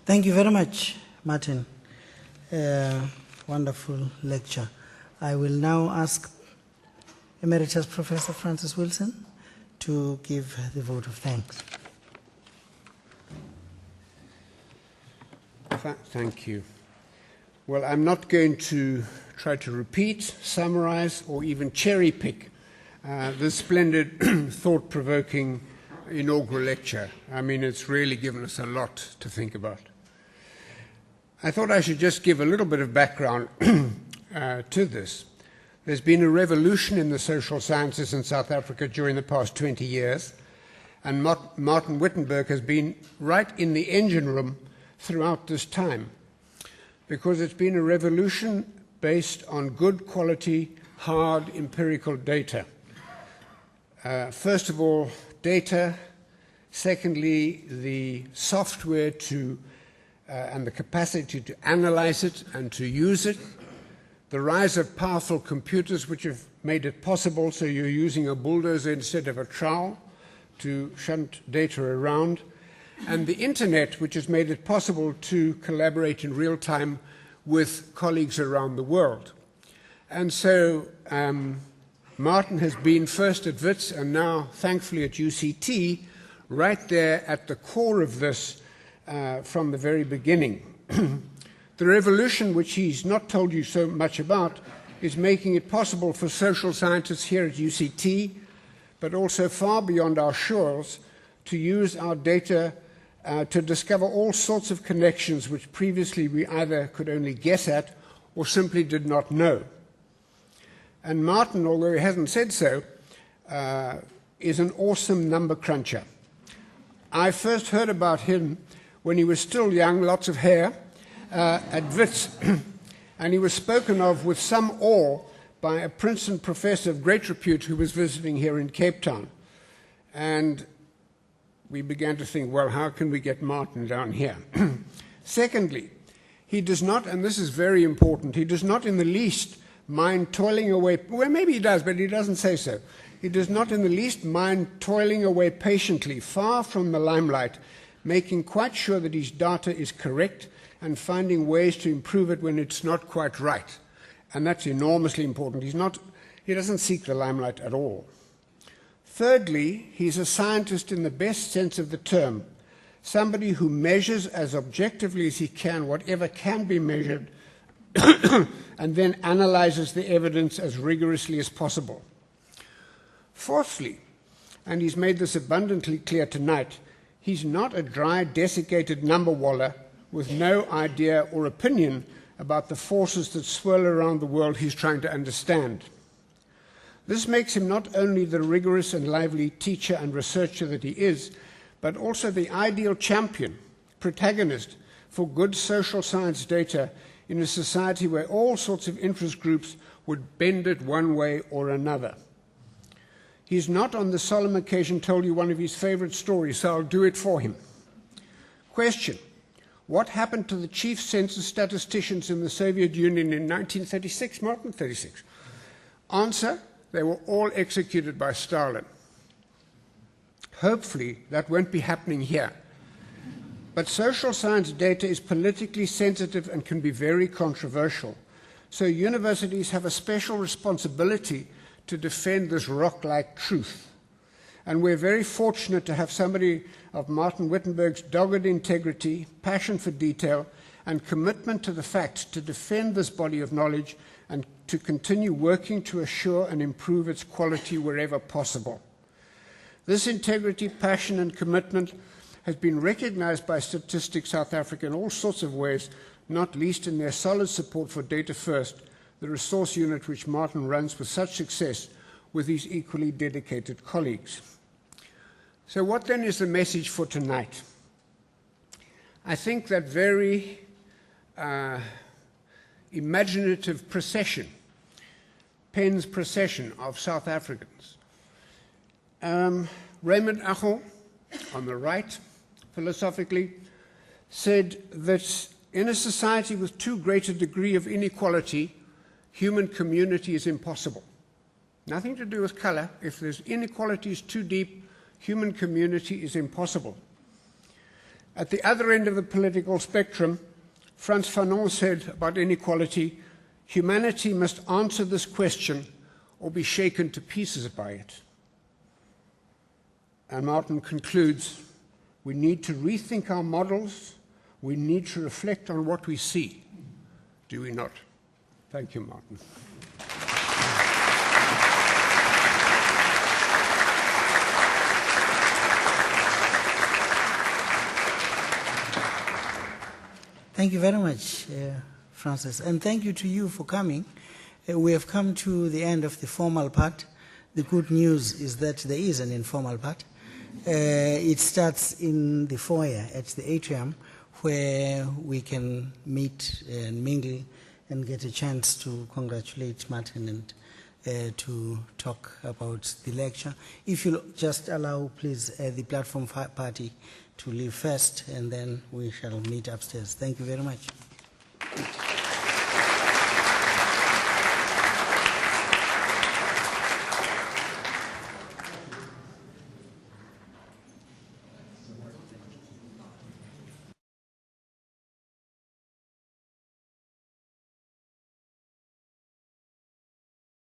Thank you very much, Martin. Wonderful lecture. I will now ask Emeritus Professor Francis Wilson to give the vote of thanks. Thank you. Well, I'm not going to try to repeat, summarize, or even cherry pick this splendid, thought-provoking inaugural lecture. I mean, it's really given us a lot to think about. I thought I should just give a little bit of background to this. There's been a revolution in the social sciences in South Africa during the past 20 years, and Martin Wittenberg has been right in the engine room throughout this time, because it's been a revolution based on good quality, hard empirical data. First of all, data. Secondly, the software and the capacity to analyze it and to use it. The rise of powerful computers, which have made it possible, so you're using a bulldozer instead of a trowel to shunt data around. And the internet, which has made it possible to collaborate in real time with colleagues around the world. And so Martin has been first at WITS and now, thankfully, at UCT, right there at the core of this from the very beginning. The revolution, which he's not told you so much about, is making it possible for social scientists here at UCT, but also far beyond our shores, to use our data to discover all sorts of connections which previously we either could only guess at or simply did not know. And Martin, although he hasn't said so, is an awesome number cruncher. I first heard about him when he was still young, lots of hair, at WITS, and he was spoken of with some awe by a Princeton professor of great repute who was visiting here in Cape Town. And we began to think, well, how can we get Martin down here? Secondly, he does not, and this is very important, he does not in the least mind toiling away, well, maybe he does, but he doesn't say so. He does not in the least mind toiling away patiently, far from the limelight, making quite sure that his data is correct and finding ways to improve it when it's not quite right. And that's enormously important. He doesn't seek the limelight at all. Thirdly, he's a scientist in the best sense of the term, somebody who measures as objectively as he can whatever can be measured and then analyzes the evidence as rigorously as possible. Fourthly, and he's made this abundantly clear tonight, he's not a dry, desiccated number waller with no idea or opinion about the forces that swirl around the world he's trying to understand. This makes him not only the rigorous and lively teacher and researcher that he is, but also the ideal champion, protagonist for good social science data in a society where all sorts of interest groups would bend it one way or another. He's not on the solemn occasion told you one of his favorite stories, so I'll do it for him. Question: what happened to the chief census statisticians in the Soviet Union in 1936, Martin? 36. Answer: they were all executed by Stalin. Hopefully, that won't be happening here. But social science data is politically sensitive and can be very controversial. So universities have a special responsibility to defend this rock-like truth. And we're very fortunate to have somebody of Martin Wittenberg's dogged integrity, passion for detail, and commitment to the fact to defend this body of knowledge and to continue working to assure and improve its quality wherever possible. This integrity, passion, and commitment has been recognized by Statistics South Africa in all sorts of ways, not least in their solid support for Data First, the resource unit which Martin runs with such success with his equally dedicated colleagues. So what then is the message for tonight? I think that very imaginative procession, Penn's procession of South Africans. Raymond Aron, on the right, philosophically, said that in a society with too great a degree of inequality, human community is impossible. Nothing to do with color. If there's inequalities too deep, human community is impossible. At the other end of the political spectrum, Frantz Fanon said about inequality, humanity must answer this question or be shaken to pieces by it. And Martin concludes, we need to rethink our models, we need to reflect on what we see. Do we not? Thank you, Martin. Thank you very much, Francis, and thank you to you for coming. We have come to the end of the formal part. The good news is that there is an informal part. It starts in the foyer at the atrium, where we can meet and mingle and get a chance to congratulate Martin and to talk about the lecture. If you'll just allow, please, the platform party to leave first, and then we shall meet upstairs. Thank you very much.